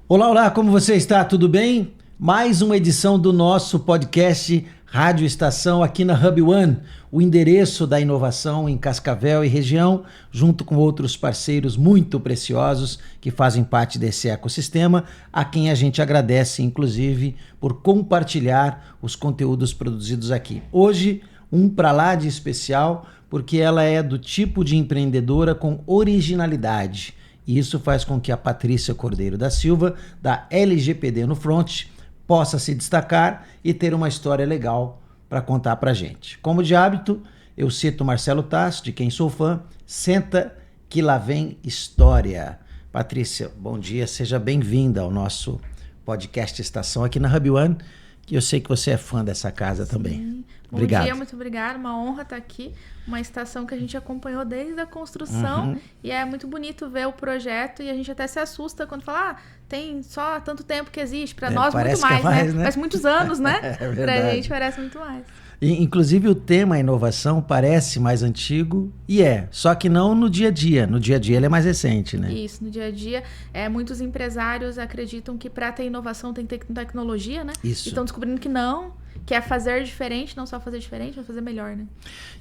Olá, olá, como você está? Tudo bem? Mais uma edição do nosso podcast Rádio Estação aqui na Hub One, o endereço da inovação em Cascavel e região, junto com outros parceiros muito preciosos que fazem parte desse ecossistema, a quem a gente agradece, inclusive, por compartilhar os conteúdos produzidos aqui. Hoje, um pra lá de especial, porque ela é do tipo de empreendedora com originalidade. E isso faz com que a Patrícia Cordeiro da Silva, da LGPD no Front, possa se destacar e ter uma história legal para contar para a gente. Como de hábito, eu cito Marcelo Tasso, de quem sou fã. Senta que lá vem história. Patrícia, bom dia, seja bem-vinda ao nosso podcast Estação aqui na Hub One, que eu sei que você é fã dessa casa. Sim. Também. Obrigado. Bom dia, muito obrigada. Uma honra estar aqui. Uma estação que a gente acompanhou desde a construção. E é muito bonito ver o projeto e a gente até se assusta quando fala, tem só tanto tempo que existe. Para nós, muito mais, né? Faz muitos anos, né? É verdade. Pra gente parece muito mais. E, inclusive o tema inovação parece mais antigo e só que não no dia a dia. No dia a dia ele é mais recente, né? Isso, no dia a dia. Muitos empresários acreditam que para ter inovação tem que ter tecnologia, né? Isso. E estão descobrindo que não, que é fazer diferente, não só fazer diferente, mas fazer melhor, né?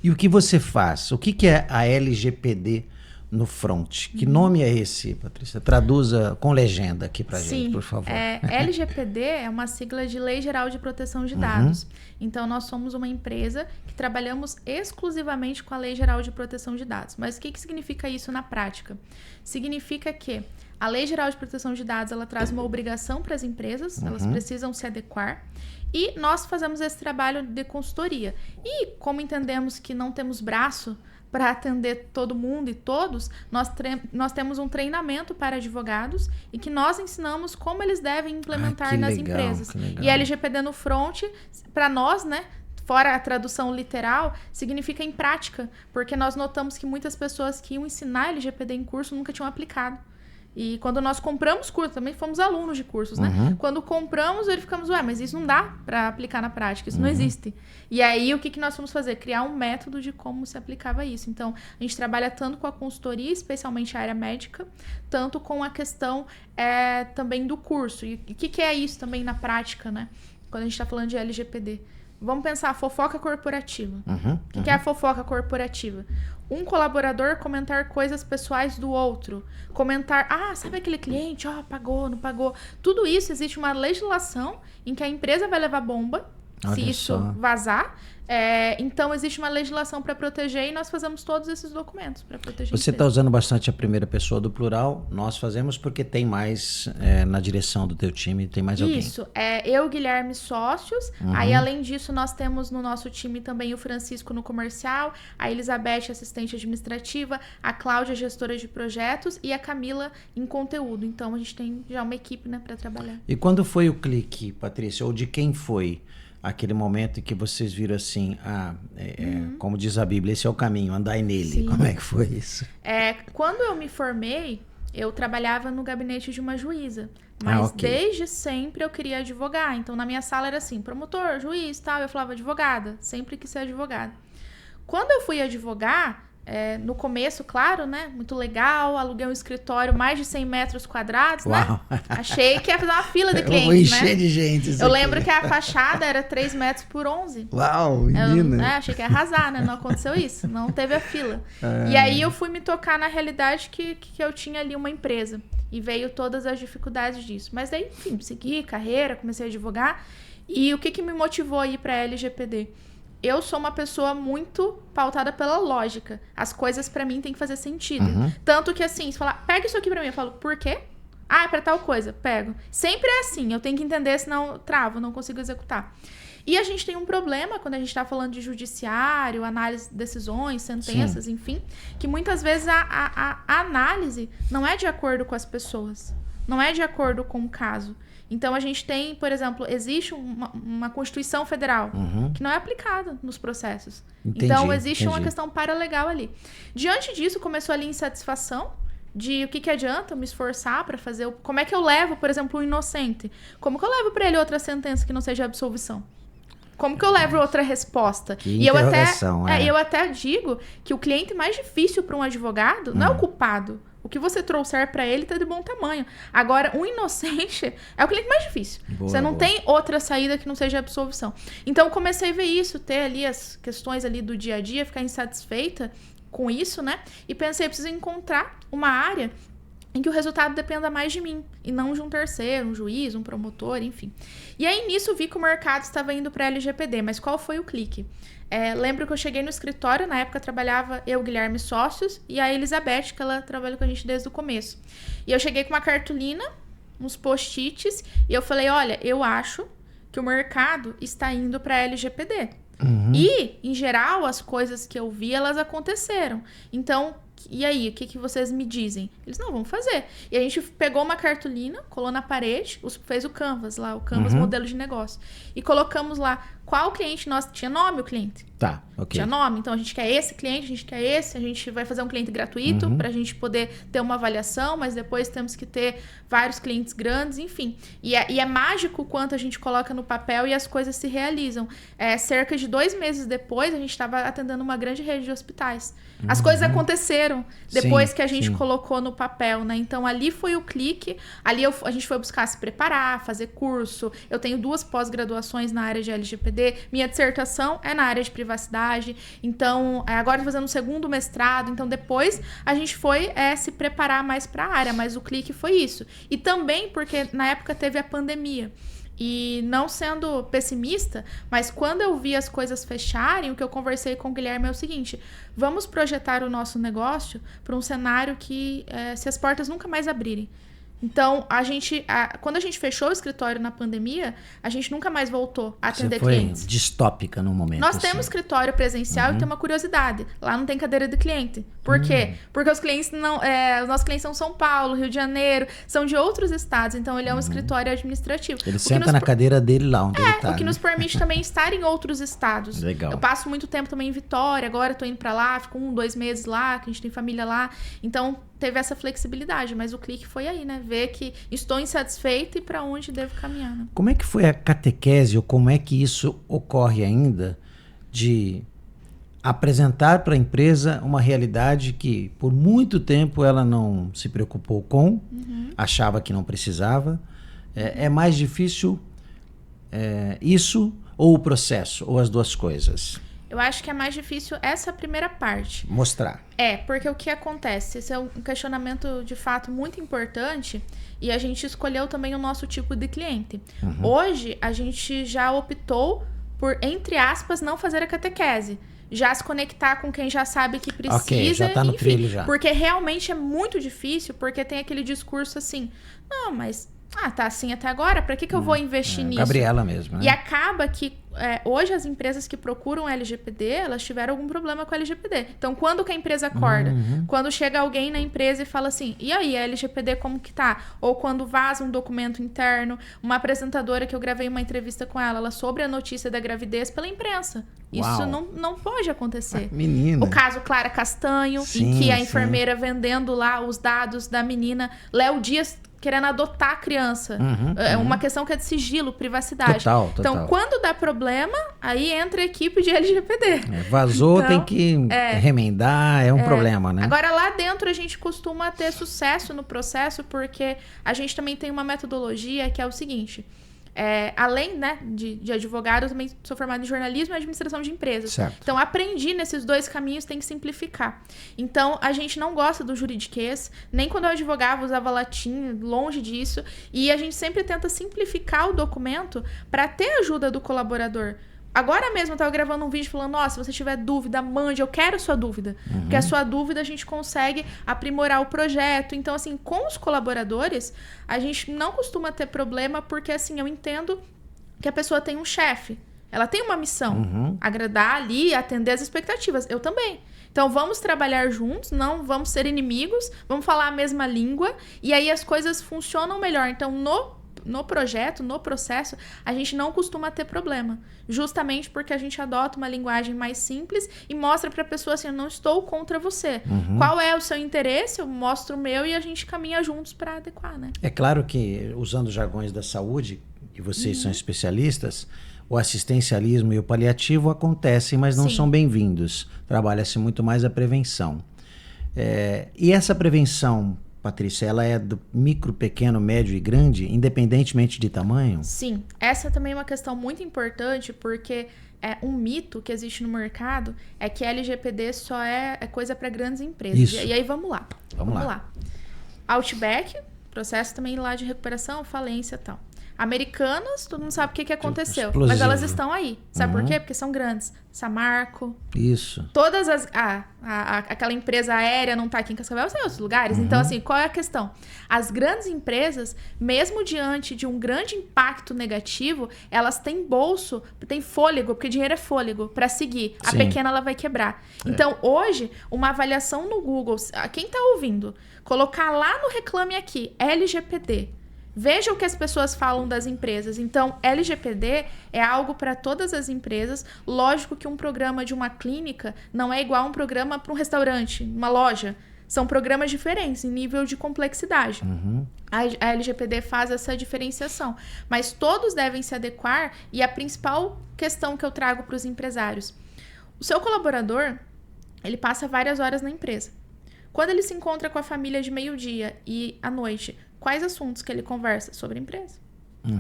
E o que você faz? O que é a LGPD no Front? Que nome é esse, Patrícia? Traduza com legenda aqui pra gente, por favor. LGPD é uma sigla de Lei Geral de Proteção de Dados. Então, nós somos uma empresa que trabalhamos exclusivamente com a Lei Geral de Proteção de Dados. Mas o que significa isso na prática? Significa que a Lei Geral de Proteção de Dados, ela traz uma obrigação para as empresas, elas precisam se adequar. E nós fazemos esse trabalho de consultoria. E como entendemos que não temos braço para atender todo mundo e todos, nós temos um treinamento para advogados e que nós ensinamos como eles devem implementar nas empresas. E LGPD no Front, para nós, né, fora a tradução literal, significa em prática, porque nós notamos que muitas pessoas que iam ensinar LGPD em curso nunca tinham aplicado. E quando nós compramos curso, também fomos alunos de cursos, né? Quando compramos, verificamos, mas isso não dá para aplicar na prática, isso não existe. E aí, o que nós fomos fazer? Criar um método de como se aplicava isso. Então, a gente trabalha tanto com a consultoria, especialmente a área médica, tanto com a questão também do curso. E o que é isso também na prática, né? Quando a gente está falando de LGPD. Vamos pensar a fofoca corporativa. O que é a fofoca corporativa? Um colaborador comentar coisas pessoais do outro. Comentar, sabe aquele cliente? Pagou, não pagou. Tudo isso, existe uma legislação em que a empresa vai levar bomba, se isso vazar. Então, existe uma legislação para proteger e nós fazemos todos esses documentos para proteger. Você está usando bastante a primeira pessoa do plural. Nós fazemos porque tem mais na direção do teu time, tem mais alguém. Isso, eu, Guilherme, sócios. Aí, além disso, nós temos no nosso time também o Francisco no comercial, a Elizabeth, assistente administrativa, a Cláudia, gestora de projetos e a Camila em conteúdo. Então, a gente tem já uma equipe, né, para trabalhar. E quando foi o clique, Patrícia? Ou de quem foi? Aquele momento em que vocês viram assim, como diz a Bíblia, esse é o caminho, andai nele. Sim. Como é que foi isso? Quando eu me formei, eu trabalhava no gabinete de uma juíza. Mas desde sempre eu queria advogar. Então, na minha sala era assim, promotor, juiz, tal. Eu falava advogada, sempre quis ser advogada. Quando eu fui advogar, no começo, claro, né? Muito legal, aluguei um escritório mais de 100 metros quadrados, Uau. Né? Achei que ia fazer uma fila de clientes, eu vou encher de gente. Eu lembro que a fachada era 3 metros por 11. Uau, menina. Achei que ia arrasar, né? Não aconteceu isso, não teve a fila. E aí eu fui me tocar na realidade que eu tinha ali uma empresa. E veio todas as dificuldades disso. Mas daí, enfim, segui carreira, comecei a advogar. E o que me motivou a ir para a LGPD? Eu sou uma pessoa muito pautada pela lógica. As coisas pra mim têm que fazer sentido. Tanto que assim, se falar, pega isso aqui pra mim, eu falo, por quê? É pra tal coisa, pego. Sempre é assim, eu tenho que entender, senão eu travo, não consigo executar. E a gente tem um problema quando a gente tá falando de judiciário, análise de decisões, sentenças, Sim. enfim, que muitas vezes a análise não é de acordo com as pessoas, não é de acordo com o caso. Então, a gente tem, por exemplo, existe uma Constituição Federal que não é aplicada nos processos. Então, existe uma questão paralegal ali. Diante disso, começou ali a insatisfação de o que adianta eu me esforçar para fazer... Como é que eu levo, por exemplo, um inocente? Como que eu levo para ele outra sentença que não seja absolvição? Como que eu levo outra resposta? Que interrogação, eu até digo que o cliente mais difícil para um advogado não é o culpado. O que você trouxer para ele tá de bom tamanho. Agora, o inocente é o cliente mais difícil. Você não tem outra saída que não seja a absolvição. Então, eu comecei a ver isso, ter ali as questões ali do dia a dia, ficar insatisfeita com isso, né? E pensei, eu preciso encontrar uma área em que o resultado dependa mais de mim e não de um terceiro, um juiz, um promotor, enfim. E aí, nisso, vi que o mercado estava indo para LGPD, mas qual foi o clique? Lembro que eu cheguei no escritório, na época trabalhava eu, Guilherme, sócios, e a Elizabeth, que ela trabalha com a gente desde o começo. E eu cheguei com uma cartolina, uns post-its, e eu falei, olha, eu acho que o mercado está indo para LGPD. E, em geral, as coisas que eu vi, elas aconteceram. Então, e aí, o que vocês me dizem? Eles, não, vamos fazer. E a gente pegou uma cartolina, colou na parede, fez o Canvas lá, o Canvas modelo de negócio. E colocamos lá qual cliente nosso. Tinha nome o cliente. Tá, ok. Tinha nome, então a gente quer esse cliente, a gente quer esse, a gente vai fazer um cliente gratuito para a gente poder ter uma avaliação, mas depois temos que ter vários clientes grandes, enfim. E é mágico o quanto a gente coloca no papel e as coisas se realizam. Cerca de 2 meses depois, a gente estava atendendo uma grande rede de hospitais. As coisas aconteceram depois que a gente colocou no papel, né? Então, ali foi o clique. Ali a gente foi buscar se preparar, fazer curso. Eu tenho 2 pós-graduações na área de LGPD. Minha dissertação é na área de privacidade. Então, agora eu tô fazendo um 2º mestrado. Então, depois a gente foi se preparar mais para a área. Mas o clique foi isso. E também porque na época teve a pandemia. E não sendo pessimista, mas quando eu vi as coisas fecharem, o que eu conversei com o Guilherme é o seguinte: vamos projetar o nosso negócio para um cenário que se as portas nunca mais abrirem. Então, quando a gente fechou o escritório na pandemia, a gente nunca mais voltou a atender clientes. Você foi distópica no momento. Nós temos escritório presencial e tem uma curiosidade. Lá não tem cadeira de cliente. Por quê? Porque os nossos clientes são São Paulo, Rio de Janeiro, são de outros estados. Então, ele é um escritório administrativo. Ele senta na cadeira dele lá onde ele tá. O que nos permite também estar em outros estados. Legal. Eu passo muito tempo também em Vitória, agora eu tô indo pra lá, fico 1, 2 meses lá, que a gente tem família lá. Então, teve essa flexibilidade, mas o clique foi aí, né? Ver que estou insatisfeita e para onde devo caminhar. Né? Como é que foi a catequese, ou como é que isso ocorre ainda, de apresentar para a empresa uma realidade que por muito tempo ela não se preocupou com, achava que não precisava? É mais difícil isso ou o processo, ou as duas coisas? Eu acho que é mais difícil essa primeira parte. Mostrar. Porque o que acontece? Esse é um questionamento, de fato, muito importante e a gente escolheu também o nosso tipo de cliente. Hoje, a gente já optou por, entre aspas, não fazer a catequese. Já se conectar com quem já sabe que precisa. Ok, já tá no trilho já. Porque realmente é muito difícil, porque tem aquele discurso assim, não, mas... tá assim até agora, para que eu vou investir nisso? Gabriela mesmo, né? E acaba que hoje as empresas que procuram LGPD, elas tiveram algum problema com a LGPD. Então, quando que a empresa acorda? Quando chega alguém na empresa e fala assim, e aí, a LGPD como que tá? Ou quando vaza um documento interno, uma apresentadora que eu gravei uma entrevista com ela soube a notícia da gravidez pela imprensa. Uau. Isso não pode acontecer. Menina. O caso Clara Castanho, em que a enfermeira vendendo lá os dados da menina, Léo Dias querendo adotar a criança. É uma questão que é de sigilo, privacidade. Total. Então, quando dá problema, aí entra a equipe de LGPD. Vazou, então, tem que remendar, é um problema, né? Agora, lá dentro, a gente costuma ter sucesso no processo, porque a gente também tem uma metodologia que é o seguinte... além, né, de advogado, eu também sou formada em jornalismo e administração de empresas. Certo. Então, aprendi nesses 2 caminhos, tem que simplificar. Então, a gente não gosta do juridiquês, nem quando eu advogava, usava latim, longe disso. E a gente sempre tenta simplificar o documento para ter a ajuda do colaborador. Agora mesmo eu estava gravando um vídeo falando, se você tiver dúvida, mande, eu quero sua dúvida. Porque a sua dúvida a gente consegue aprimorar o projeto. Então, assim, com os colaboradores, a gente não costuma ter problema, porque, assim, eu entendo que a pessoa tem um chefe. Ela tem uma missão, agradar ali, atender as expectativas. Eu também. Então, vamos trabalhar juntos, não vamos ser inimigos, vamos falar a mesma língua, e aí as coisas funcionam melhor. Então, no projeto, no processo, a gente não costuma ter problema. Justamente porque a gente adota uma linguagem mais simples e mostra para a pessoa assim, eu não estou contra você. Qual é o seu interesse? Eu mostro o meu e a gente caminha juntos para adequar, né? É claro que, usando jargões da saúde, e vocês são especialistas, o assistencialismo e o paliativo acontecem, mas não Sim. são bem-vindos. Trabalha-se muito mais a prevenção. E essa prevenção, Patrícia, ela é do micro, pequeno, médio e grande, independentemente de tamanho? Sim, essa também é uma questão muito importante, porque um mito que existe no mercado é que LGPD só é coisa para grandes empresas. Isso. E aí vamos lá. Vamos lá. Outback, processo também lá de recuperação, falência e tal. Americanas, todo mundo sabe o que aconteceu. Explosivo. Mas elas estão aí. Sabe por quê? Porque são grandes. Samarco. Isso. Todas as... aquela empresa aérea não está aqui em Cascavel, são em outros lugares. Então, assim, qual é a questão? As grandes empresas, mesmo diante de um grande impacto negativo, elas têm bolso, têm fôlego, porque dinheiro é fôlego, para seguir. A Sim. pequena, ela vai quebrar. Então, hoje, uma avaliação no Google, quem está ouvindo, colocar lá no Reclame Aqui, LGPD, veja o que as pessoas falam das empresas. Então, LGPD é algo para todas as empresas. Lógico que um programa de uma clínica não é igual a um programa para um restaurante, uma loja. São programas diferentes em nível de complexidade. A LGPD faz essa diferenciação. Mas todos devem se adequar, e a principal questão que eu trago para os empresários. O seu colaborador, ele passa várias horas na empresa. Quando ele se encontra com a família de meio-dia e à noite, quais assuntos que ele conversa? Sobre a empresa.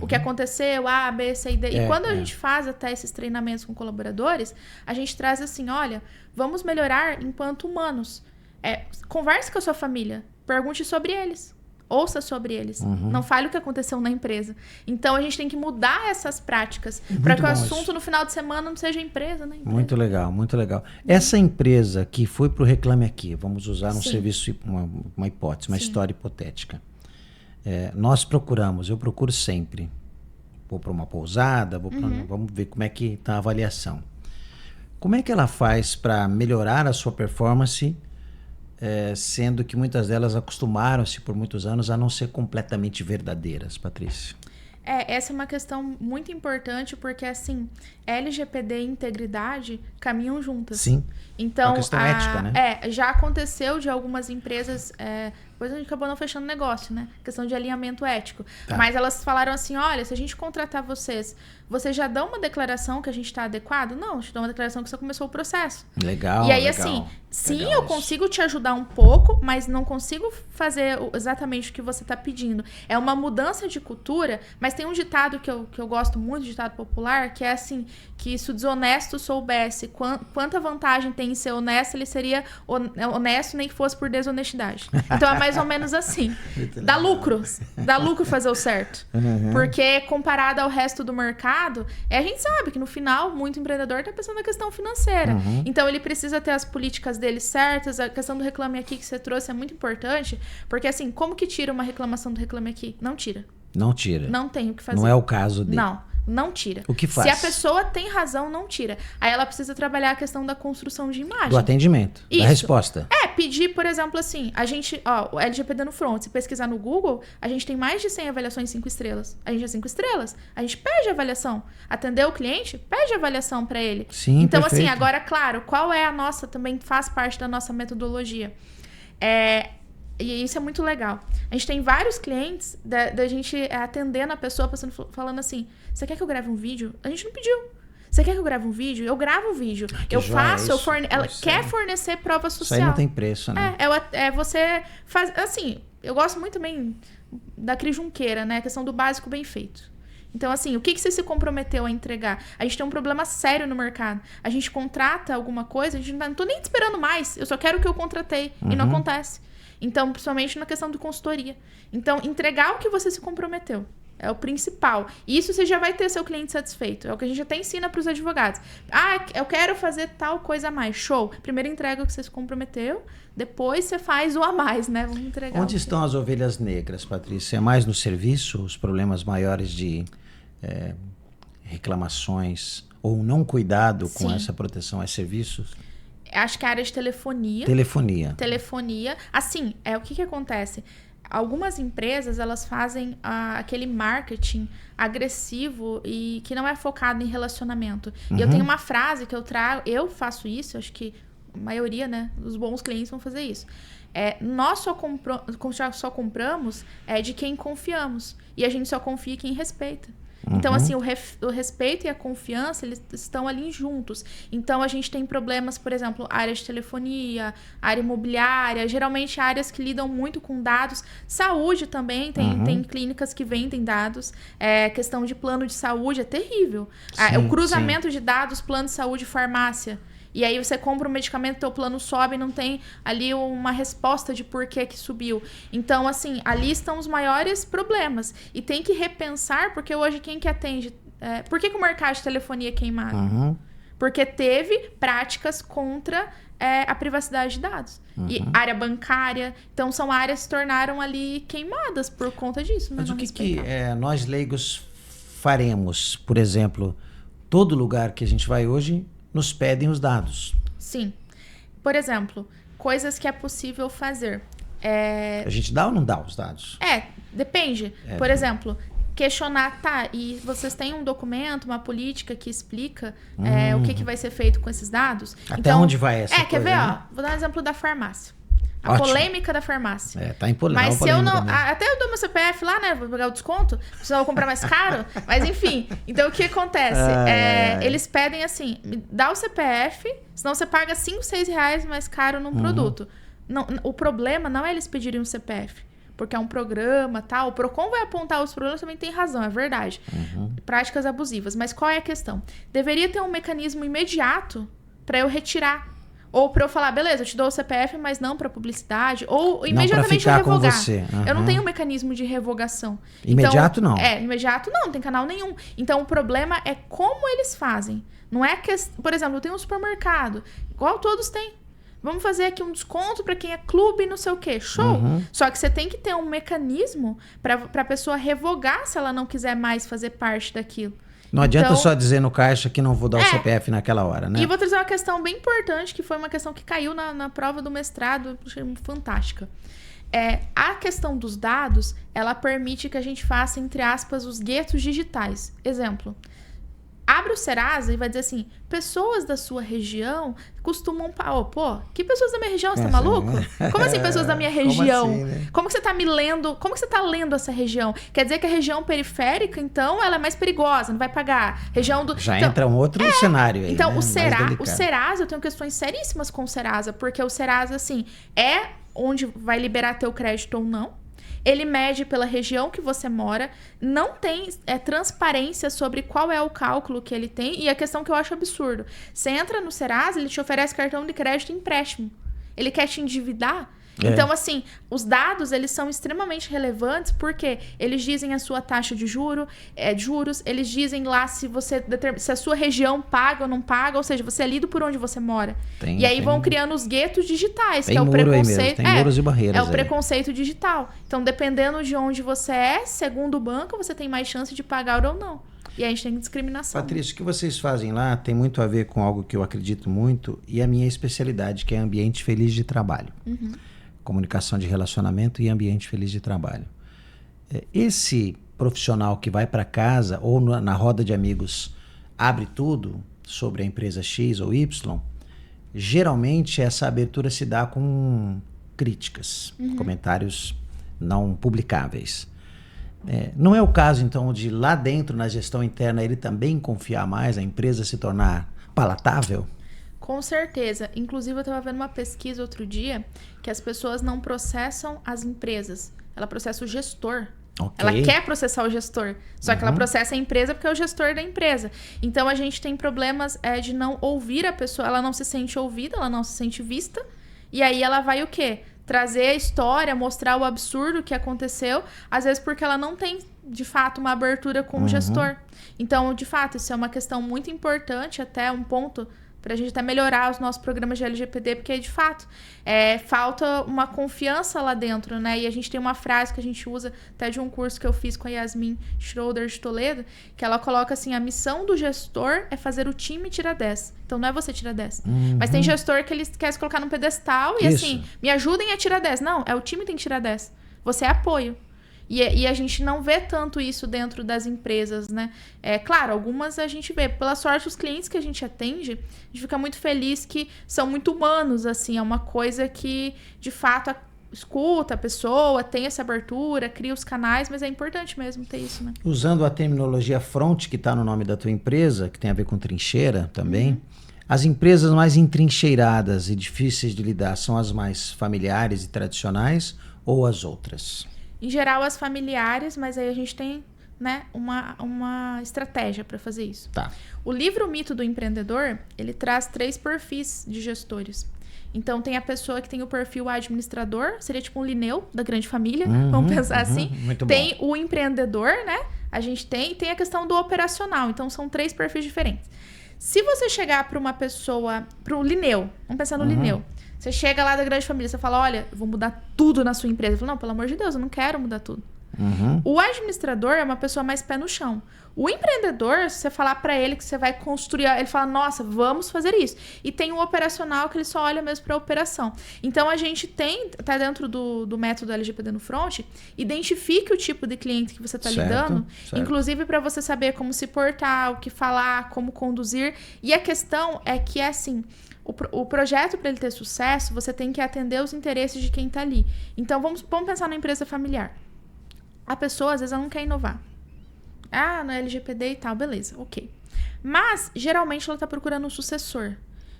O que aconteceu, A, B, C e D. E quando a gente faz até esses treinamentos com colaboradores, a gente traz assim, olha, vamos melhorar enquanto humanos. Converse com a sua família, pergunte sobre eles, ouça sobre eles, não fale o que aconteceu na empresa. Então a gente tem que mudar essas práticas para que o assunto no final de semana não seja a empresa, né? Muito legal, muito legal. Essa empresa que foi para o Reclame Aqui, vamos usar um Sim. serviço, uma hipótese, uma Sim. história hipotética. Nós procuramos, eu procuro sempre. Vou para uma pousada, vamos ver como é que está a avaliação. Como é que ela faz para melhorar a sua performance, sendo que muitas delas acostumaram-se por muitos anos a não ser completamente verdadeiras, Patrícia? Essa é uma questão muito importante, porque assim, LGPD e integridade caminham juntas. Sim. Então, É uma questão ética, né? Já aconteceu de algumas empresas, depois a gente acabou não fechando negócio, né? Questão de alinhamento ético. Tá. Mas elas falaram assim, olha, se a gente contratar vocês já dão uma declaração que a gente está adequado? Não, a gente dá uma declaração que você começou o processo. Legal, E aí, legal. assim, sim, Legal eu isso. consigo te ajudar um pouco, mas não consigo fazer exatamente o que você está pedindo. É uma mudança de cultura, mas tem um ditado que eu gosto muito, ditado popular, que é assim, que se o desonesto soubesse quanta vantagem tem em ser honesto, ele seria honesto nem que fosse por desonestidade. Então é mais ou menos assim. Dá lucro fazer o certo. Porque comparado ao resto do mercado, a gente sabe que no final, muito empreendedor está pensando na questão financeira. Então ele precisa ter as políticas dele certas. A questão do Reclame Aqui que você trouxe é muito importante, porque assim, como que tira uma reclamação do Reclame Aqui? Não tira. Não tira. Não tem o que fazer. Não é o caso dele. Não tira. O que faz? Se a pessoa tem razão, não tira. Aí ela precisa trabalhar a questão da construção de imagem. Do atendimento, Isso. da resposta. Pedir, por exemplo, assim, a gente, o LGPD no front, se pesquisar no Google, a gente tem mais de 100 avaliações 5 estrelas. A gente é 5 estrelas. A gente pede avaliação. Atender o cliente, pede avaliação para ele. Sim, então, perfeito. assim, agora, claro, qual é a nossa, também faz parte da nossa metodologia. E isso é muito legal. A gente tem vários clientes da gente atendendo a pessoa, falando assim, você quer que eu grave um vídeo? A gente não pediu. Você quer que eu grave um vídeo? Eu gravo um vídeo. Eu faço, ela quer fornecer prova social. Isso aí não tem preço, né? Você faz... Assim, eu gosto muito também da Cris Junqueira, né? A questão do básico bem feito. Então, assim, o que você se comprometeu a entregar? A gente tem um problema sério no mercado. A gente contrata alguma coisa, a gente não tô nem esperando mais. Eu só quero o que eu contratei. E não acontece. Então, principalmente na questão de consultoria. Então, entregar o que você se comprometeu. É o principal. E isso você já vai ter seu cliente satisfeito. É o que a gente até ensina para os advogados. Eu quero fazer tal coisa a mais. Show. Primeiro entrega o que você se comprometeu, depois você faz o a mais, né? Vamos entregar. Onde estão as ovelhas negras, Patrícia? É mais no serviço? Os problemas maiores de reclamações ou não cuidado com essa proteção a serviços? Acho que a área de telefonia. Telefonia. Assim, o que acontece? Algumas empresas, elas fazem aquele marketing agressivo e que não é focado em relacionamento. E eu tenho uma frase que eu trago, eu faço isso, acho que a maioria, né, dos bons clientes vão fazer isso. Nós só compramos de quem confiamos. E a gente só confia em quem respeita. Então, assim, o respeito e a confiança, eles estão ali juntos. Então, a gente tem problemas, por exemplo, área de telefonia, área imobiliária, geralmente áreas que lidam muito com dados. Saúde também, tem clínicas que vendem dados. Questão de plano de saúde é terrível. O cruzamento de dados, plano de saúde e farmácia. E aí você compra um medicamento, teu plano sobe e não tem ali uma resposta de por que subiu. Então, assim, ali estão os maiores problemas. E tem que repensar, porque hoje quem que atende... por que o mercado de telefonia é queimado? Porque teve práticas contra a privacidade de dados. E área bancária. Então, são áreas que se tornaram ali queimadas por conta disso. Mas o que nós leigos faremos? Por exemplo, todo lugar que a gente vai hoje... nos pedem os dados. Sim. Por exemplo, coisas que é possível fazer. A gente dá ou não dá os dados? Depende. Por exemplo, questionar, e vocês têm um documento, uma política que explica o que vai ser feito com esses dados? Até então, onde vai essa coisa? Quer ver? Né? Vou dar um exemplo da farmácia. A Ótimo. Polêmica da farmácia. Tá em polêmica. Mas se eu não... Até eu dou meu CPF lá, né? Vou pegar o desconto. Senão eu vou comprar mais caro. Mas enfim. Então o que acontece? Eles pedem assim, dá o CPF, senão você paga 5, 6 reais mais caro num produto. Não, o problema não é eles pedirem um CPF. Porque é um programa, tal. O PROCON vai apontar os problemas, também tem razão, é verdade. Práticas abusivas. Mas qual é a questão? Deveria ter um mecanismo imediato para eu retirar. Ou para eu falar, beleza, eu te dou o CPF, mas não para publicidade. Ou imediatamente eu revogar. Eu não tenho um mecanismo de revogação. Imediato então, não. Imediato não tem canal nenhum. Então o problema é como eles fazem. Não é que, por exemplo, eu tenho um supermercado, igual todos têm. Vamos fazer aqui um desconto para quem é clube, não sei o quê. Show! Só que você tem que ter um mecanismo para a pessoa revogar se ela não quiser mais fazer parte daquilo. Não adianta só dizer no caixa que não vou dar o CPF naquela hora, né? E vou trazer uma questão bem importante, que foi uma questão que caiu na prova do mestrado, achei fantástica. A questão dos dados, ela permite que a gente faça, entre aspas, os guetos digitais. Exemplo, abre o Serasa e vai dizer assim, pessoas da sua região costumam... que pessoas da minha região? Você tá maluco? Como assim pessoas da minha região? Como assim, né? Como que você tá me lendo? Como que você tá lendo essa região? Quer dizer que a região periférica, então, ela é mais perigosa, não vai pagar. Região do... Já entra um outro cenário aí, Então, né? o Serasa, eu tenho questões seríssimas com o Serasa, porque o Serasa, assim, é onde vai liberar teu crédito ou não. Ele mede pela região que você mora, não tem transparência sobre qual é o cálculo que ele tem, e a questão que eu acho absurdo. Você entra no Serasa, ele te oferece cartão de crédito e empréstimo. Ele quer te endividar? Então, assim, os dados, eles são extremamente relevantes porque eles dizem a sua taxa de juros, eles dizem lá se a sua região paga ou não paga, ou seja, você é lido por onde você mora. E aí vão criando os guetos digitais, que é o preconceito. Tem muros e barreiras. É o preconceito digital. Então, dependendo de onde você segundo o banco, você tem mais chance de pagar ou não. E a gente tem discriminação. Patrícia, o que vocês fazem lá tem muito a ver com algo que eu acredito muito e a minha especialidade, que é ambiente feliz de trabalho. Comunicação de relacionamento e ambiente feliz de trabalho. Esse profissional que vai para casa ou na roda de amigos abre tudo sobre a empresa X ou Y, geralmente essa abertura se dá com críticas, comentários não publicáveis. Não é o caso, então, de lá dentro, na gestão interna, ele também confiar mais, a empresa se tornar palatável? Com certeza. Inclusive, eu estava vendo uma pesquisa outro dia que as pessoas não processam as empresas. Ela processa o gestor. Okay. Ela quer processar o gestor. Só que ela processa a empresa porque é o gestor da empresa. Então, a gente tem problemas de não ouvir a pessoa. Ela não se sente ouvida, ela não se sente vista. E aí, ela vai o quê? Trazer a história, mostrar o absurdo que aconteceu. Às vezes, porque ela não tem, de fato, uma abertura com o gestor. Então, de fato, isso é uma questão muito importante, até um ponto... para a gente até melhorar os nossos programas de LGPD, porque, de fato, falta uma confiança lá dentro, né? E a gente tem uma frase que a gente usa até de um curso que eu fiz com a Yasmin Schroeder de Toledo, que ela coloca assim, a missão do gestor é fazer o time tirar 10. Então, não é você tirar 10. Mas tem gestor que ele quer se colocar num pedestal e, assim, me ajudem a tirar 10. Não, é o time que tem que tirar 10. Você é apoio. E a gente não vê tanto isso dentro das empresas, né? Claro, algumas a gente vê. Pela sorte, os clientes que a gente atende, a gente fica muito feliz que são muito humanos, assim. É uma coisa que, de fato, escuta a pessoa, tem essa abertura, cria os canais, mas é importante mesmo ter isso, né? Usando a terminologia front, que está no nome da tua empresa, que tem a ver com trincheira também, as empresas mais entrincheiradas e difíceis de lidar são as mais familiares e tradicionais ou as outras? Em geral, as familiares, mas aí a gente tem, né, uma estratégia para fazer isso. Tá. O livro Mito do Empreendedor, ele traz 3 perfis de gestores. Então, tem a pessoa que tem o perfil administrador, seria tipo um Linneu da grande família, vamos pensar assim. Muito tem bom. o empreendedor, né? A gente tem a questão do operacional. Então, são 3 perfis diferentes. Se você chegar para uma pessoa, para o Linneu, vamos pensar no Linneu. Você chega lá da grande família, você fala, olha, eu vou mudar tudo na sua empresa. Eu falo, não, pelo amor de Deus, eu não quero mudar tudo. O administrador é uma pessoa mais pé no chão. O empreendedor, se você falar para ele que você vai construir, ele fala, nossa, vamos fazer isso. E tem o operacional que ele só olha mesmo para a operação. Então, a gente tá dentro do método LGPD no front, identifique o tipo de cliente que você está lidando, inclusive para você saber como se portar, o que falar, como conduzir. E a questão é que, assim, o projeto, para ele ter sucesso, você tem que atender os interesses de quem está ali. Então, vamos pensar na empresa familiar. A pessoa, às vezes, ela não quer inovar. Ah, no LGPD e tal, beleza, ok. Mas, geralmente, ela está procurando um sucessor.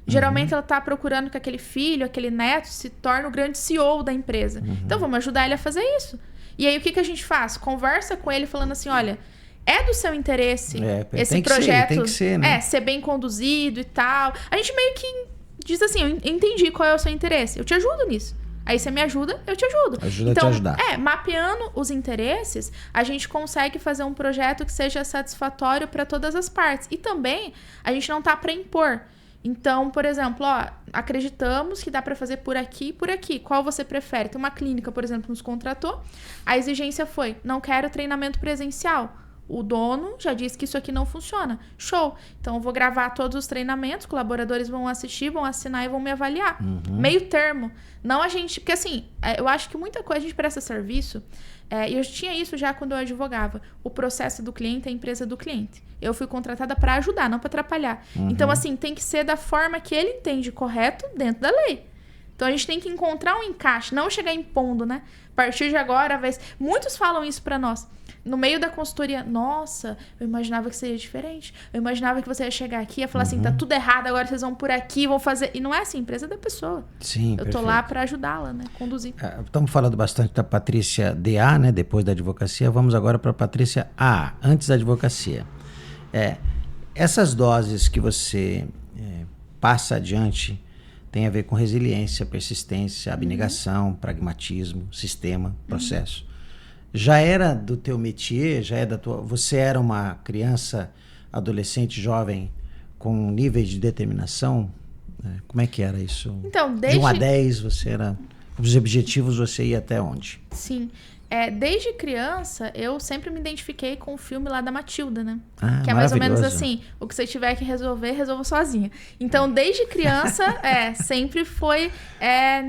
Geralmente, ela está procurando que aquele filho, aquele neto, se torne o grande CEO da empresa. Então, vamos ajudar ele a fazer isso. E aí, o que a gente faz? Conversa com ele falando assim, olha, é do seu interesse esse projeto tem que ser, né? ser bem conduzido e tal. A gente meio que diz assim, eu entendi qual é o seu interesse, eu te ajudo nisso. Aí você me ajuda, eu te ajudo. Ajuda então, a te ajudar. Mapeando os interesses, a gente consegue fazer um projeto que seja satisfatório para todas as partes. E também, a gente não tá para impor. Então, por exemplo, acreditamos que dá para fazer por aqui e por aqui. Qual você prefere? Tem uma clínica, por exemplo, nos contratou. A exigência foi, não quero treinamento presencial. O dono já disse que isso aqui não funciona. Show! Então, eu vou gravar todos os treinamentos, colaboradores vão assistir, vão assinar e vão me avaliar. Meio termo. Não a gente... Porque, assim, eu acho que muita coisa a gente presta serviço. E eu tinha isso já quando eu advogava. O processo do cliente é a empresa do cliente. Eu fui contratada para ajudar, não para atrapalhar. Então, assim, tem que ser da forma que ele entende correto dentro da lei. Então, a gente tem que encontrar um encaixe, não chegar impondo, né? A partir de agora, muitos falam isso para nós. No meio da consultoria, nossa, eu imaginava que seria diferente. Eu imaginava que você ia chegar aqui e ia falar assim, tá tudo errado, agora vocês vão por aqui, vão fazer... E não é assim, a empresa é da pessoa. Sim, eu tô lá para ajudá-la, né? Conduzir. Estamos falando bastante da Patrícia DA, né? Depois da advocacia. Vamos agora para a Patrícia A, antes da advocacia. Essas doses que você passa adiante tem a ver com resiliência, persistência, abnegação, pragmatismo, sistema, processo. Já era do teu métier, você era uma criança, adolescente, jovem, com níveis de determinação? Como é que era isso? Então, de 1 a 10, você era... Os objetivos, você ia até onde? Sim. Desde criança, eu sempre me identifiquei com o filme lá da Matilda, né? Ah, que é mais ou menos assim, o que você tiver que resolver, resolva sozinha. Então, desde criança, sempre foi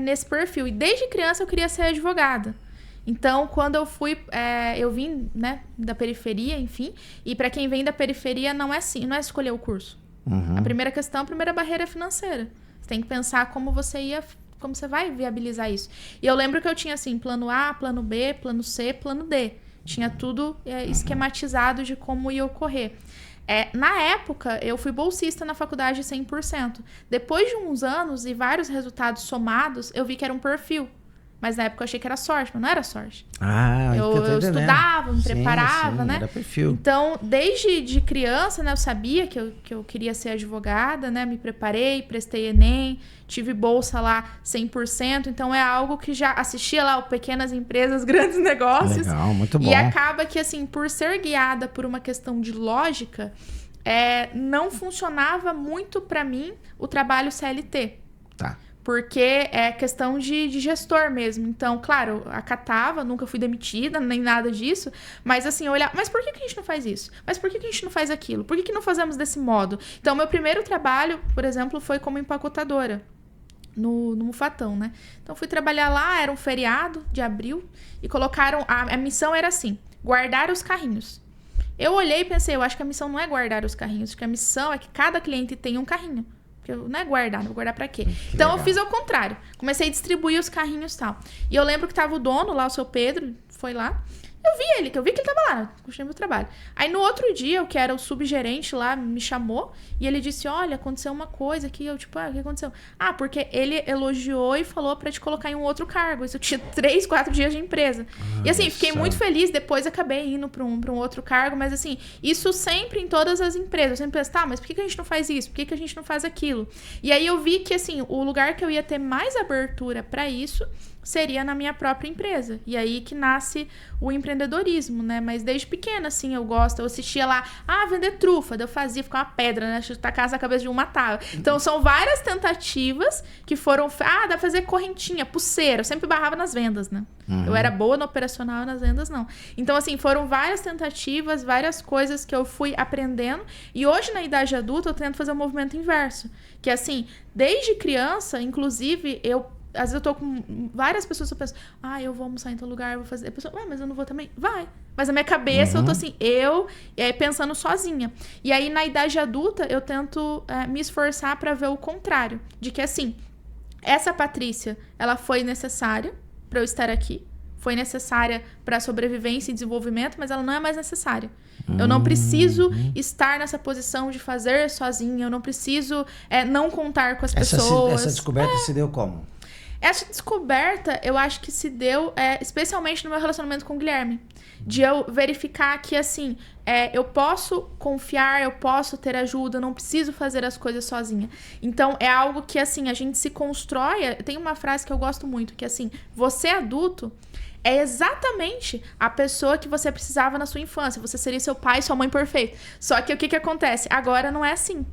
nesse perfil. E desde criança eu queria ser advogada. Então, quando eu fui, eu vim, né, da periferia, enfim, e para quem vem da periferia não é assim, não é escolher o curso. A primeira questão, a primeira barreira é financeira. Você tem que pensar como você vai viabilizar isso. E eu lembro que eu tinha, assim, plano A, plano B, plano C, plano D. Tinha tudo esquematizado de como ia ocorrer. Na época, eu fui bolsista na faculdade 100%. Depois de uns anos e vários resultados somados, eu vi que era um perfil. Mas na época eu achei que era sorte, mas não era sorte. Eu estudava, me preparava, né? Era perfil. Então, desde de criança, né, eu sabia que eu queria ser advogada, né? Me preparei, prestei Enem, tive bolsa lá 100%. Então, é algo que já assistia lá o Pequenas Empresas, Grandes Negócios. Legal, muito bom. E acaba que, assim, por ser guiada por uma questão de lógica, não funcionava muito para mim o trabalho CLT. Tá. Porque é questão de gestor mesmo. Então, claro, acatava, nunca fui demitida, nem nada disso. Mas assim, eu olhava, mas por que a gente não faz isso? Mas por que a gente não faz aquilo? Por que não fazemos desse modo? Então, meu primeiro trabalho, por exemplo, foi como empacotadora no Mufatão, né? Então, fui trabalhar lá, era um feriado de abril, e colocaram, a missão era assim, guardar os carrinhos. Eu olhei e pensei, eu acho que a missão não é guardar os carrinhos, porque a missão é que cada cliente tenha um carrinho. Porque eu não é guardar, não vou guardar pra quê? Então eu fiz ao contrário. Comecei a distribuir os carrinhos e tal. E eu lembro que tava o dono lá, o seu Pedro, foi lá. Eu vi que ele tava lá, continuei meu trabalho. Aí no outro dia, o que era o subgerente lá, me chamou e ele disse, olha, aconteceu uma coisa aqui. Eu, tipo, o que aconteceu? Ah, porque ele elogiou e falou pra te colocar em um outro cargo. Isso eu tinha 3, 4 dias de empresa. E assim, fiquei muito feliz, depois acabei indo pra um outro cargo, mas assim, isso sempre em todas as empresas. Eu sempre penso, tá, mas por que a gente não faz isso? Por que a gente não faz aquilo? E aí eu vi que, assim, o lugar que eu ia ter mais abertura pra isso seria na minha própria empresa. E aí que nasce o empreendedorismo, né? Mas desde pequena, assim, eu assistia lá, vender trufa, daí eu fazia, ficava uma pedra, né? Tacar na cabeça de um, matava. Então, são várias tentativas que foram, dá pra fazer correntinha, pulseira, eu sempre barrava nas vendas, né? Eu era boa no operacional e nas vendas, não. Então, assim, foram várias tentativas, várias coisas que eu fui aprendendo, e hoje, na idade adulta, eu tento fazer o movimento inverso, que assim, desde criança, inclusive, às vezes eu tô com várias pessoas que eu penso, eu vou almoçar em tal lugar, eu vou fazer. A pessoa, mas eu não vou também? Vai. Mas na minha cabeça eu tô assim, pensando sozinha. E aí na idade adulta eu tento me esforçar pra ver o contrário. De que assim, essa Patrícia, ela foi necessária pra eu estar aqui. Foi necessária pra sobrevivência e desenvolvimento, mas ela não é mais necessária. Eu não preciso estar nessa posição de fazer sozinha. Eu não preciso não contar com as pessoas. Essa descoberta se deu como? Essa descoberta, eu acho que se deu especialmente no meu relacionamento com o Guilherme. De eu verificar que, assim, eu posso confiar, eu posso ter ajuda, eu não preciso fazer as coisas sozinha. Então, é algo que, assim, a gente se constrói. Tem uma frase que eu gosto muito, que, assim, você adulto é exatamente a pessoa que você precisava na sua infância. Você seria seu pai e sua mãe perfeito. Só que o que acontece? Agora não é assim.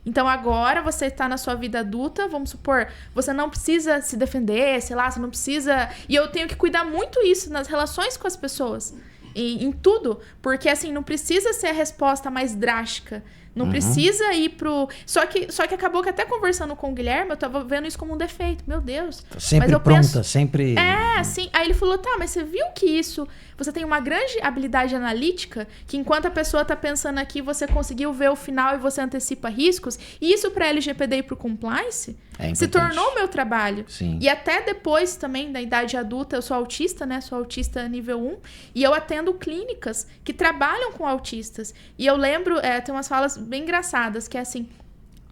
Então, agora você está na sua vida adulta, vamos supor, você não precisa se defender, sei lá, você não precisa... E eu tenho que cuidar muito isso nas relações com as pessoas, em tudo, porque, assim, não precisa ser a resposta mais drástica. Não precisa ir pro... Só que acabou que até conversando com o Guilherme, eu tava vendo isso como um defeito. Meu Deus. Sempre mas eu pronta, sempre... assim. Aí ele falou, tá, mas você viu que isso... Você tem uma grande habilidade analítica, que enquanto a pessoa tá pensando aqui, você conseguiu ver o final e você antecipa riscos. E isso pra LGPD e pro compliance se tornou meu trabalho. Sim. E até depois também, da idade adulta, eu sou autista, né? Sou autista nível 1. E eu atendo clínicas que trabalham com autistas. E eu lembro, tem umas falas bem engraçadas, que é assim...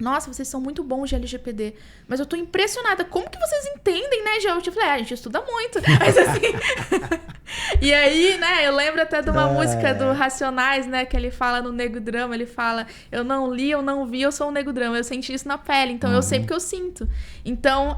Nossa, vocês são muito bons de LGPD. Mas eu tô impressionada. Como que vocês entendem, né, Gel? Eu falei, a gente estuda muito. Mas assim... E aí, né, eu lembro até de uma música do Racionais, né, que ele fala no Nego Drama, ele fala, eu não li, eu não vi, eu sou um Nego Drama. Eu senti isso na pele, então eu sei porque eu sinto. Então,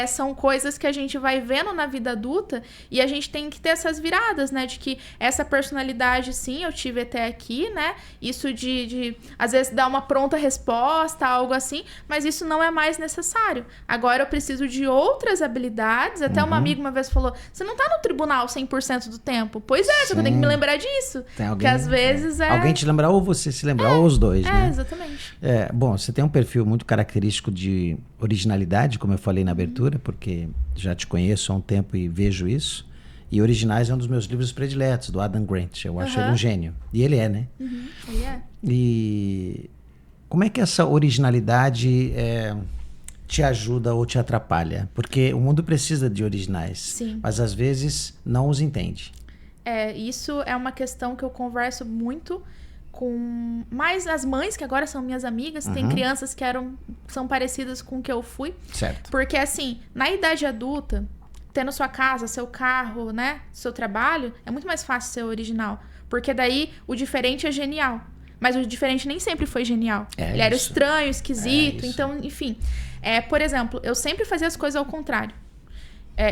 são coisas que a gente vai vendo na vida adulta e a gente tem que ter essas viradas, né, de que essa personalidade, sim, eu tive até aqui, né, isso de às vezes, dar uma pronta resposta, algo assim, mas isso não é mais necessário. Agora eu preciso de outras habilidades. Até uma amiga uma vez falou, você não tá no tribunal 100% do tempo? Pois é, só que eu tenho que me lembrar disso. Tem alguém, que às vezes alguém te lembrar ou você se lembrar, ou os dois, né? Exatamente. Bom, você tem um perfil muito característico de originalidade, como eu falei na abertura, porque já te conheço há um tempo e vejo isso. E Originais é um dos meus livros prediletos, do Adam Grant. Eu acho ele um gênio. E ele é, né? Ele é. E como é que essa originalidade te ajuda ou te atrapalha? Porque o mundo precisa de originais. Sim. Mas às vezes não os entende. Isso é uma questão que eu converso muito com mais as mães, que agora são minhas amigas. Tem crianças que são parecidas com o que eu fui. Certo. Porque assim, na idade adulta, tendo sua casa, seu carro, né, seu trabalho, é muito mais fácil ser original. Porque daí o diferente é genial. Mas o diferente nem sempre foi genial. Ele era estranho, esquisito. Então, enfim. Por exemplo, eu sempre fazia as coisas ao contrário.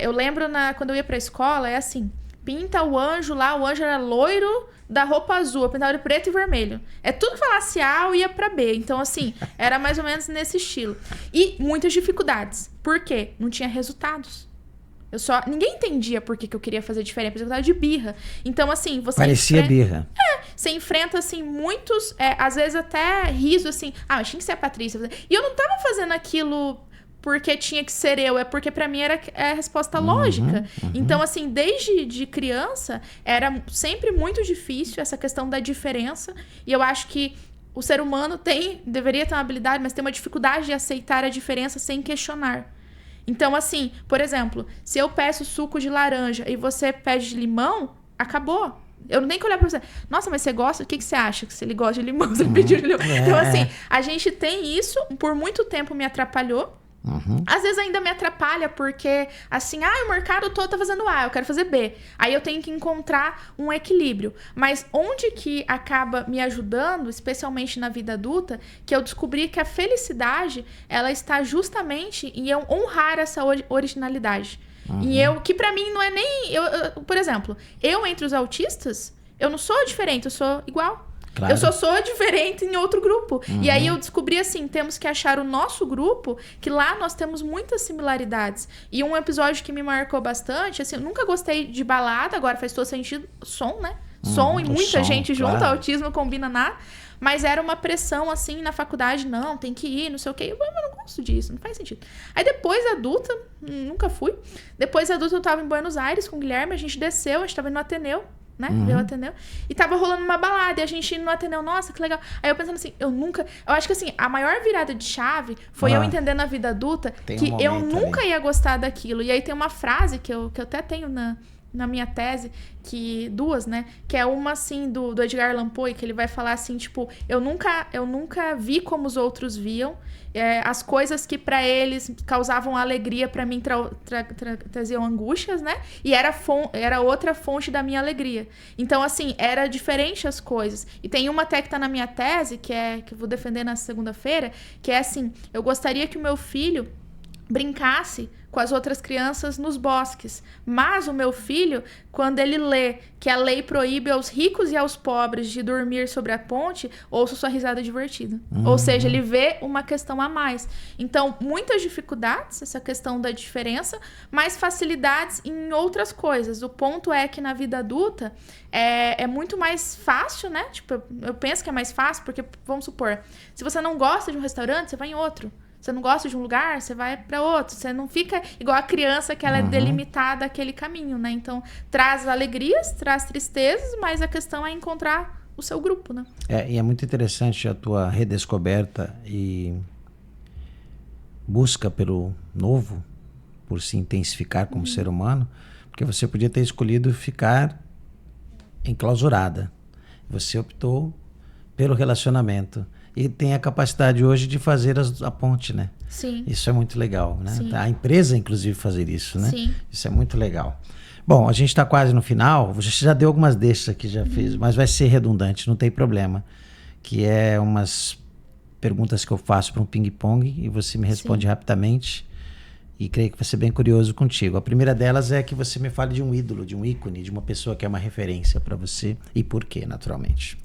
Eu lembro quando eu ia pra escola, é assim. Pinta o anjo lá, o anjo era loiro da roupa azul. Eu pintava de preto e vermelho. Tudo que falasse A, eu ia pra B. Então, assim, era mais ou menos nesse estilo. E muitas dificuldades. Por quê? Não tinha resultados. Ninguém entendia por que eu queria fazer diferente, porque eu tava de birra. Então, assim, você... Parecia birra. Você enfrenta, assim, muitos... às vezes até riso, assim... mas tinha que ser a Patrícia. E eu não tava fazendo aquilo porque tinha que ser eu. É porque pra mim era a resposta lógica. Então, assim, desde de criança, era sempre muito difícil essa questão da diferença. E eu acho que o ser humano deveria ter uma habilidade, mas tem uma dificuldade de aceitar a diferença sem questionar. Então, assim, por exemplo, se eu peço suco de laranja e você pede de limão, acabou. Eu não tenho que olhar pra você. Nossa, mas você gosta? O que você acha? Que se ele gosta de limão, você pediu de limão. Então, assim, a gente tem isso. Por muito tempo me atrapalhou. Às vezes ainda me atrapalha porque, assim, o mercado todo tá fazendo A, eu quero fazer B. Aí eu tenho que encontrar um equilíbrio. Mas onde que acaba me ajudando, especialmente na vida adulta, que eu descobri que a felicidade, ela está justamente em eu honrar essa originalidade. E que pra mim não é nem... por exemplo, eu entre os autistas, eu não sou diferente, eu sou igual. Claro. Eu só sou diferente em outro grupo. E aí eu descobri assim, temos que achar o nosso grupo, que lá nós temos muitas similaridades. E um episódio que me marcou bastante, assim, eu nunca gostei de balada, agora faz todo sentido, som, né? Som e muita gente junto, claro. Autismo combina nada. Mas era uma pressão, assim, na faculdade, não, tem que ir, não sei o quê. Eu não gosto disso, não faz sentido. Aí depois, adulta, nunca fui. Depois, adulta, eu tava em Buenos Aires com o Guilherme, a gente desceu, a gente tava indo no Ateneu. Né? Veio o Ateneu. E tava rolando uma balada. E a gente indo no Ateneu. Nossa, que legal. Aí eu pensando assim, eu acho que assim, a maior virada de chave foi eu entender na vida adulta que eu nunca ia gostar daquilo. E aí tem uma frase que eu até tenho na minha tese, duas, né? Que é uma, assim, do Edgar Allan Poe, que ele vai falar assim, tipo, eu nunca vi como os outros viam. As coisas que pra eles causavam alegria, pra mim traziam angústias, né? E era outra fonte da minha alegria. Então, assim, era diferente as coisas. E tem uma até que tá na minha tese, que eu vou defender na segunda-feira, que é assim, eu gostaria que o meu filho brincasse com as outras crianças nos bosques. Mas o meu filho, quando ele lê que a lei proíbe aos ricos e aos pobres de dormir sobre a ponte, ouça sua risada divertida. Ou seja, ele vê uma questão a mais. Então, muitas dificuldades, essa questão da diferença, mas facilidades em outras coisas. O ponto é que na vida adulta é muito mais fácil, né? Tipo, eu penso que é mais fácil, porque, vamos supor, se você não gosta de um restaurante, você vai em outro. Você não gosta de um lugar, você vai para outro. Você não fica igual a criança que ela é delimitada aquele caminho, né? Então, traz alegrias, traz tristezas, mas a questão é encontrar o seu grupo, né? E é muito interessante a tua redescoberta e busca pelo novo, por se intensificar como ser humano, porque você podia ter escolhido ficar enclausurada. Você optou pelo relacionamento. E tem a capacidade hoje de fazer a ponte, né? Sim. Isso é muito legal, né? Sim. A empresa, inclusive, fazer isso, né? Sim. Isso é muito legal. Bom, a gente está quase no final. Você já deu algumas deixas aqui, já fez, mas vai ser redundante, não tem problema. Que é umas perguntas que eu faço para um ping-pong e você me responde rapidamente. E creio que vai ser bem curioso contigo. A primeira delas é que você me fale de um ídolo, de um ícone, de uma pessoa que é uma referência para você e por quê, naturalmente.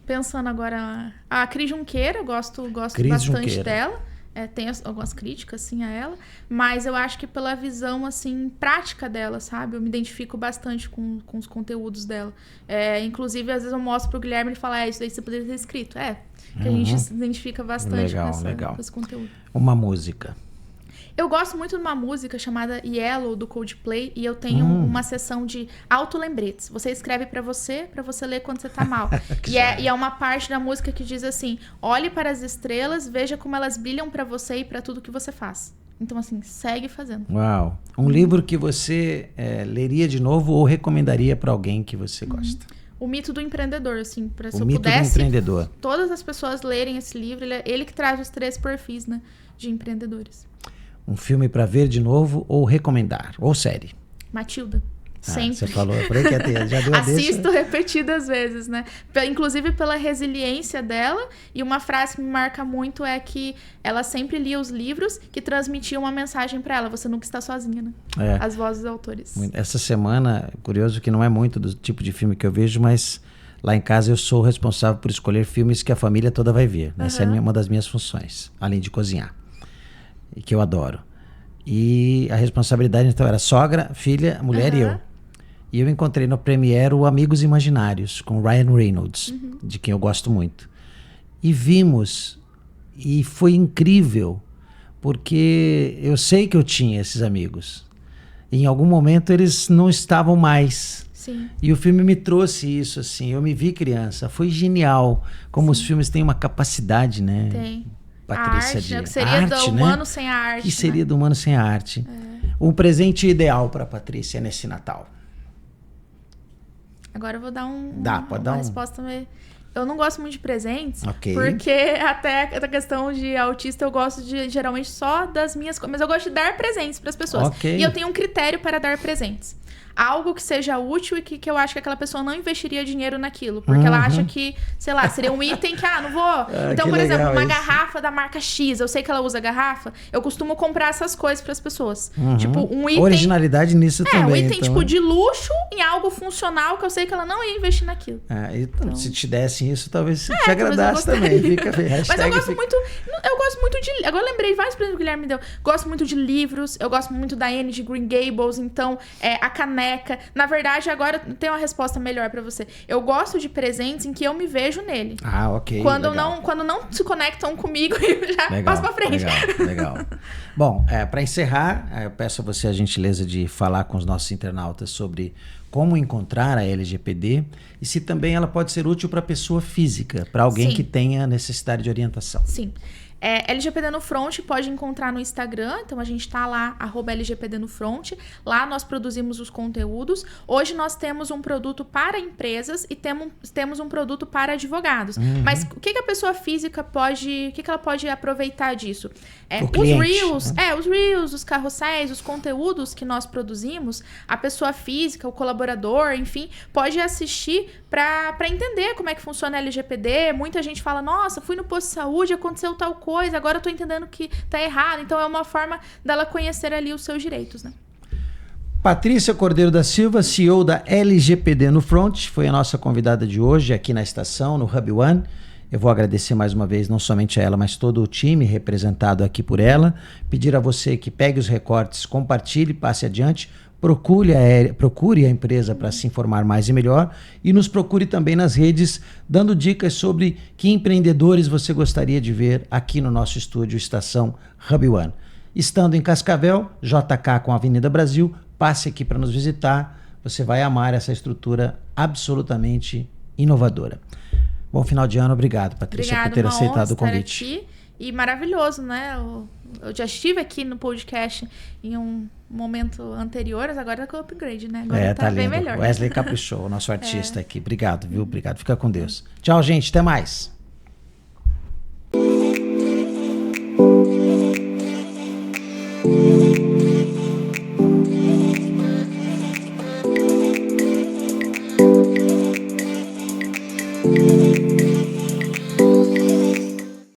Pensando agora, a Cris Junqueira, eu gosto Cris bastante Junqueira. dela. Tem algumas críticas, assim, a ela. Mas eu acho que pela visão, assim, prática dela, sabe? Eu me identifico bastante com os conteúdos dela. Inclusive, às vezes eu mostro pro Guilherme e ele fala, isso daí você poderia ter escrito. Que a gente se identifica bastante com esse conteúdo. Uma música. Eu gosto muito de uma música chamada Yellow, do Coldplay, e eu tenho uma sessão de autolembretes. Você escreve pra você ler quando você tá mal. e é uma parte da música que diz assim, olhe para as estrelas, veja como elas brilham pra você e pra tudo que você faz. Então, assim, segue fazendo. Uau! Um livro que você leria de novo ou recomendaria pra alguém que você gosta? O Mito do Empreendedor, assim, se eu pudesse, todas as pessoas lerem esse livro, ele que traz os 3 perfis, né, de empreendedores. Um filme para ver de novo ou recomendar? Ou série? Matilda. Sempre. Você falou, eu falei que ia ter, já deu a Assisto repetidas vezes, né? Inclusive pela resiliência dela. E uma frase que me marca muito é que ela sempre lia os livros que transmitiam uma mensagem para ela. Você nunca está sozinha, né? As vozes dos autores. Essa semana, curioso que não é muito do tipo de filme que eu vejo, mas lá em casa eu sou responsável por escolher filmes que a família toda vai ver. Essa é uma das minhas funções, além de cozinhar. E que eu adoro. E a responsabilidade então era sogra, filha, mulher e eu. E eu encontrei no Premiere o Amigos Imaginários, com Ryan Reynolds, de quem eu gosto muito. E vimos, e foi incrível, porque eu sei que eu tinha esses amigos. E em algum momento eles não estavam mais. Sim. E o filme me trouxe isso, assim. Eu me vi criança. Foi genial. Como os filmes têm uma capacidade, né? Tem. Patrícia, a arte, de né? O que seria arte, do humano sem a arte. Que seria né? do humano sem a arte. Um presente ideal para Patrícia nesse Natal. Agora eu vou dar pode dar uma resposta meio... Eu não gosto muito de presentes, Ok. porque até a questão de autista eu gosto de geralmente só das minhas coisas. Mas eu gosto de dar presentes para as pessoas. Ok. E eu tenho um critério para dar presentes. Algo que seja útil e que eu acho que aquela pessoa não investiria dinheiro naquilo. Porque ela acha que, sei lá, seria um item que, não vou... Então, por exemplo, uma garrafa da marca X, eu sei que ela usa garrafa, eu costumo comprar essas coisas para as pessoas. Tipo, um item... Originalidade nisso também. Um item, então. tipo, de luxo em algo funcional que eu sei que ela não ia investir naquilo. Então, se te dessem isso, talvez te talvez agradasse eu também. Fica, Mas eu gosto muito... Eu gosto muito de... Agora eu lembrei vários presentes que o Guilherme me deu. Gosto muito de livros, eu gosto muito da Anne de Green Gables, então, a caneca. Na verdade, agora tem uma resposta melhor pra você. Eu gosto de presentes em que eu me vejo nele. Ok. Quando legal. não se conectam comigo, eu já passo pra frente. Legal. Bom, para encerrar, eu peço a você a gentileza de falar com os nossos internautas sobre como encontrar a LGPD e se também ela pode ser útil para pessoa física, para alguém Sim. que tenha necessidade de orientação. Sim. LGPD no Front pode encontrar no Instagram, então a gente tá lá, @LGPD no Front. Lá nós produzimos os conteúdos. Hoje nós temos um produto para empresas e temos um produto para advogados. Mas o que a pessoa física pode... O que ela pode aproveitar disso? O cliente, Reels, né? Os Reels, os carrosséis, os conteúdos que nós produzimos, a pessoa física, o colaborador, enfim, pode assistir para entender como é que funciona a LGPD. Muita gente fala, nossa, fui no posto de saúde, aconteceu tal coisa, agora eu tô entendendo que tá errado. Então é uma forma dela conhecer ali os seus direitos, né? Patrícia Cordeiro da Silva, CEO da LGPD no Front, foi a nossa convidada de hoje aqui na estação, no Hub One. Eu vou agradecer mais uma vez, não somente a ela, mas todo o time representado aqui por ela. Pedir a você que pegue os recortes, compartilhe, passe adiante, procure a empresa para se informar mais e melhor e nos procure também nas redes, dando dicas sobre que empreendedores você gostaria de ver aqui no nosso estúdio Estação Hub One. Estando em Cascavel, JK com a Avenida Brasil, passe aqui para nos visitar. Você vai amar essa estrutura absolutamente inovadora. Bom final de ano, obrigado, Patrícia, por ter aceitado o convite. Aqui. E maravilhoso, né? Eu já estive aqui no podcast em um momento anterior, mas agora tá com o upgrade, né? Agora tá bem melhor. Wesley caprichou, o nosso artista aqui. Obrigado, viu? Obrigado. Fica com Deus. Tchau, gente. Até mais.